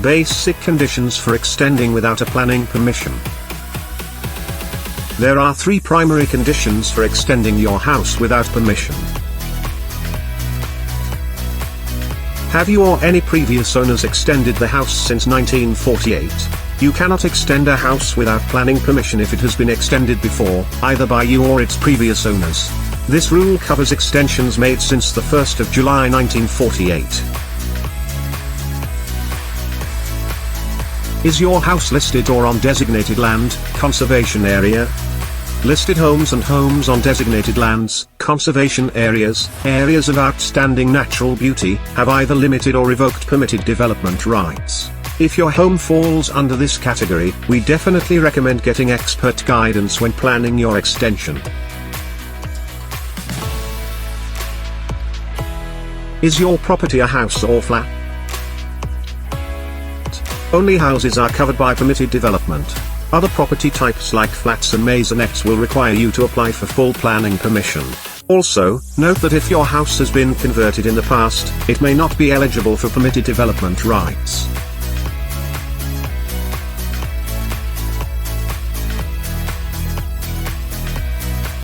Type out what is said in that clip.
Basic conditions for extending without a planning permission. There are 3 primary conditions for extending your house without permission. Have you or any previous owners extended the house since 1948? You cannot extend a house without planning permission if it has been extended before, either by you or its previous owners. This rule covers extensions made since the 1st of July 1948. Is your house listed or on designated land, conservation area? Listed homes and homes on designated lands, conservation areas, areas of outstanding natural beauty, have either limited or revoked permitted development rights. If your home falls under this category, we definitely recommend getting expert guidance when planning your extension. Is your property a house or flat? Only houses are covered by permitted development. Other property types like flats and maisonettes will require you to apply for full planning permission. Also, note that if your house has been converted in the past, it may not be eligible for permitted development rights.